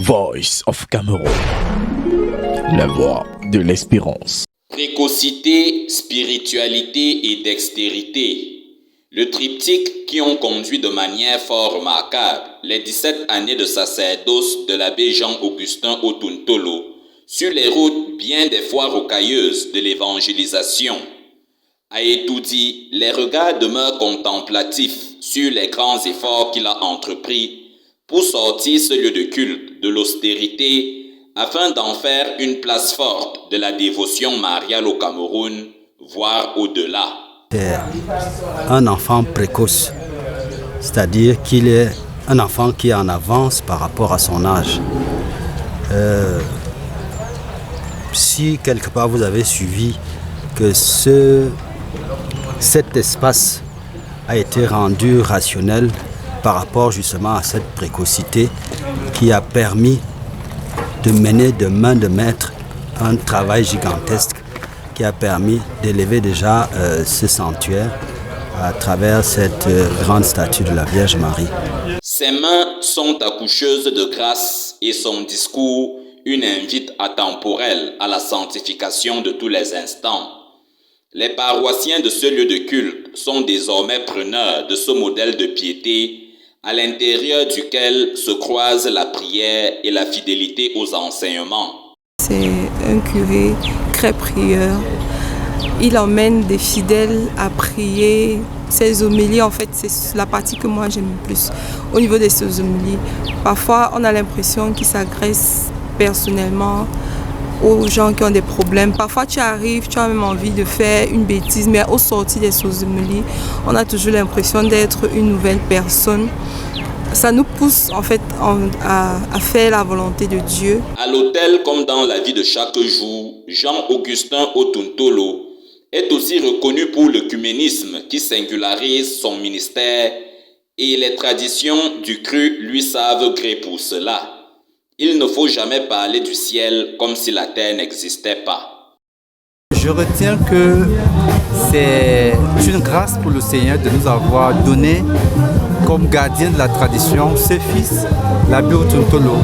Voice of Cameroun, la voix de l'espérance. Précocité, spiritualité et dextérité. Le triptyque qui ont conduit de manière fort remarquable les 17 années de sacerdoce de l'abbé Jean-Augustin Otuntolo sur les routes bien des fois rocailleuses de l'évangélisation. À Etoudi, les regards demeurent contemplatifs sur les grands efforts qu'il a entrepris pour sortir ce lieu de culte de l'austérité afin d'en faire une place forte de la dévotion mariale au Cameroun, voire au-delà. C'est un enfant précoce, c'est-à-dire qu'il est un enfant qui est en avance par rapport à son âge. Si quelque part vous avez suivi que cet espace a été rendu rationnel par rapport justement à cette précocité qui a permis de mener de main de maître un travail gigantesque qui a permis d'élever déjà ce sanctuaire à travers cette grande statue de la Vierge Marie. Ses mains sont accoucheuses de grâce et son discours une invite atemporelle à la sanctification de tous les instants. Les paroissiens de ce lieu de culte sont désormais preneurs de ce modèle de piété à l'intérieur duquel se croisent la prière et la fidélité aux enseignements. C'est un curé très prieur. Il emmène des fidèles à prier. Ses homélies, en fait, c'est la partie que moi j'aime le plus. Au niveau de ses homélies, parfois on a l'impression qu'il s'agresse personnellement aux gens qui ont des problèmes. Parfois tu arrives, tu as même envie de faire une bêtise, mais au sortir des homélies, on a toujours l'impression d'être une nouvelle personne. Ça nous pousse en fait à faire la volonté de Dieu. À l'autel comme dans la vie de chaque jour, Jean-Augustin Otuntolo est aussi reconnu pour l'œcuménisme qui singularise son ministère et les traditions du cru lui savent gré pour cela. Il ne faut jamais parler du ciel comme si la terre n'existait pas. Je retiens que c'est une grâce pour le Seigneur de nous avoir donné comme gardien de la tradition ce fils, l'abbé Otuntolo,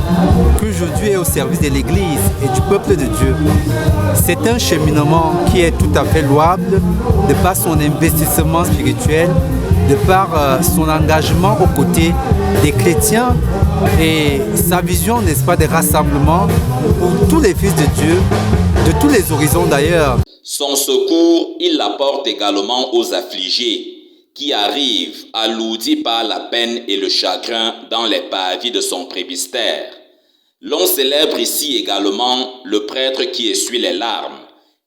qui aujourd'hui est au service de l'Église et du peuple de Dieu. C'est un cheminement qui est tout à fait louable de par son investissement spirituel, de par son engagement aux côtés des chrétiens et sa vision, n'est-ce pas, des rassemblements pour tous les fils de Dieu, de tous les horizons d'ailleurs. Son secours, il l'apporte également aux affligés qui arrivent alourdis par la peine et le chagrin dans les parvis de son presbytère. L'on célèbre ici également le prêtre qui essuie les larmes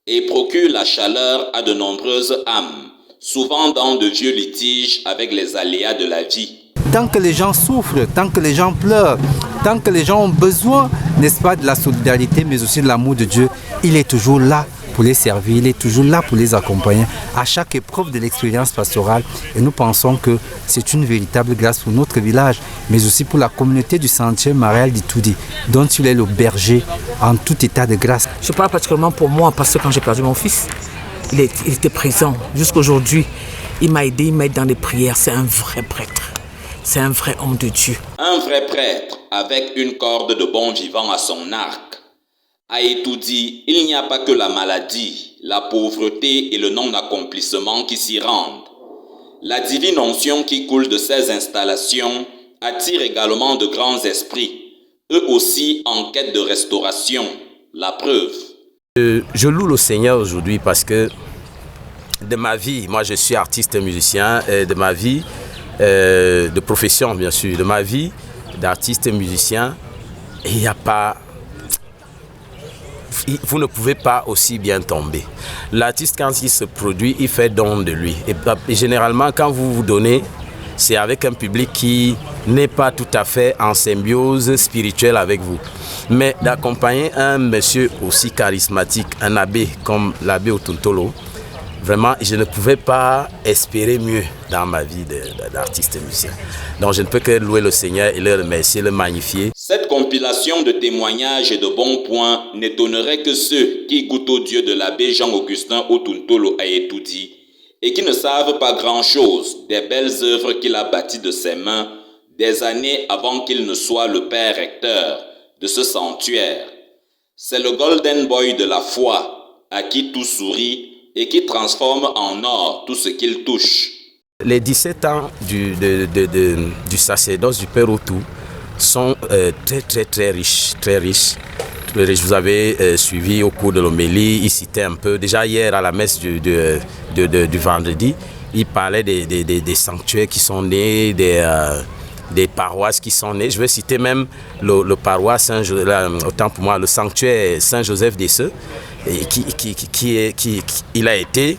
et procure la chaleur à de nombreuses âmes, souvent dans de vieux litiges avec les aléas de la vie. Tant que les gens souffrent, tant que les gens pleurent, tant que les gens ont besoin, n'est-ce pas, de la solidarité, mais aussi de l'amour de Dieu, il est toujours là pour les servir, il est toujours là pour les accompagner à chaque épreuve de l'expérience pastorale. Et nous pensons que c'est une véritable grâce pour notre village, mais aussi pour la communauté du Sentier marial d'Itoudi, dont il est le berger en tout état de grâce. Je parle particulièrement pour moi, parce que quand j'ai perdu mon fils, il était présent. Jusqu'aujourd'hui, il m'a aidé dans les prières. C'est un vrai prêtre. C'est un vrai homme de Dieu. Un vrai prêtre avec une corde de bon vivant à son arc. À Etoudi, il n'y a pas que la maladie, la pauvreté et le non-accomplissement qui s'y rendent. La divine onction qui coule de ces installations attire également de grands esprits, eux aussi en quête de restauration. La preuve. Je loue le Seigneur aujourd'hui parce que de ma vie, moi je suis artiste et musicien, de ma vie, de profession bien sûr, de ma vie d'artiste et musicien, il n'y a pas... Vous ne pouvez pas aussi bien tomber. L'artiste, quand il se produit, il fait don de lui. Et généralement, quand vous vous donnez, c'est avec un public qui n'est pas tout à fait en symbiose spirituelle avec vous. Mais d'accompagner un monsieur aussi charismatique, un abbé comme l'abbé Otuntolo, vraiment, je ne pouvais pas espérer mieux dans ma vie d'artiste et musicien. Donc, je ne peux que louer le Seigneur et le remercier, le magnifier. Cette compilation de témoignages et de bons points n'étonnerait que ceux qui goûtent au Dieu de l'abbé Jean-Augustin Otuntolo à Etoudi et qui ne savent pas grand-chose des belles œuvres qu'il a bâties de ses mains des années avant qu'il ne soit le père recteur de ce sanctuaire. C'est le Golden Boy de la foi, à qui tout sourit et qui transforme en or tout ce qu'il touche. Les 17 ans du sacerdoce du Père Outou sont très riches. Vous avez suivi au cours de l'homélie, il citait un peu, déjà hier à la messe du vendredi, il parlait des sanctuaires qui sont nés, des paroisses qui sont nées. Je vais citer même le paroisse autant pour moi, le sanctuaire Saint-Joseph des Ceux, il a été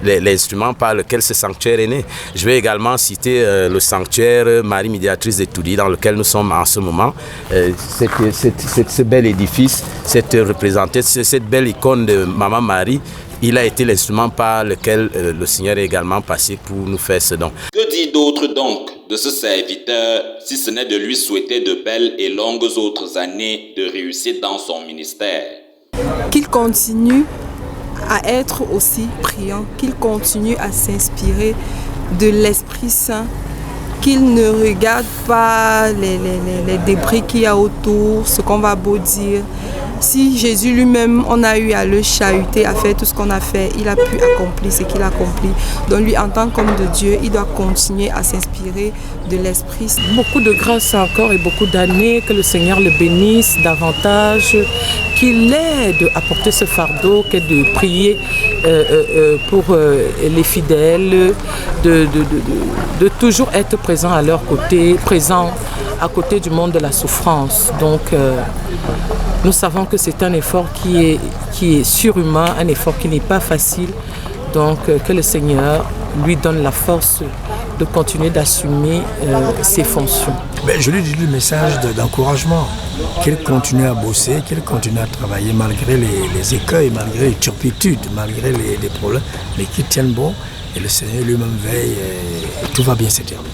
l'instrument par lequel ce sanctuaire est né. Je vais également citer le sanctuaire Marie Médiatrice de Toudi, dans lequel nous sommes en ce moment. Ce bel édifice, cette belle icône de Maman Marie, il a été l'instrument par lequel le Seigneur est également passé pour nous faire ce don. Que dit d'autre donc de ce serviteur, si ce n'est de lui souhaiter de belles et longues autres années de réussite dans son ministère? Qu'il continue à être aussi priant, qu'il continue à s'inspirer de l'Esprit Saint, qu'il ne regarde pas les débris qu'il y a autour, ce qu'on va beau dire. Si Jésus lui-même, on a eu à le chahuter, à faire tout ce qu'on a fait, il a pu accomplir ce qu'il a accompli. Donc lui, en tant qu'homme de Dieu, il doit continuer à s'inspirer de l'Esprit. Beaucoup de grâce encore et beaucoup d'années, que le Seigneur le bénisse davantage, qu'il l'aide à porter ce fardeau qu'est de prier pour les fidèles, de toujours être présent à leur côté, présent à côté du monde de la souffrance. Donc nous savons que c'est un effort qui est surhumain, un effort qui n'est pas facile. Donc que le Seigneur lui donne la force de continuer d'assumer ses fonctions. Je lui dis le message d'encouragement, qu'il continue à bosser, qu'il continue à travailler malgré les écueils, malgré les turpitudes, malgré les problèmes, mais qu'il tienne bon et le Seigneur lui-même veille et tout va bien se terminer.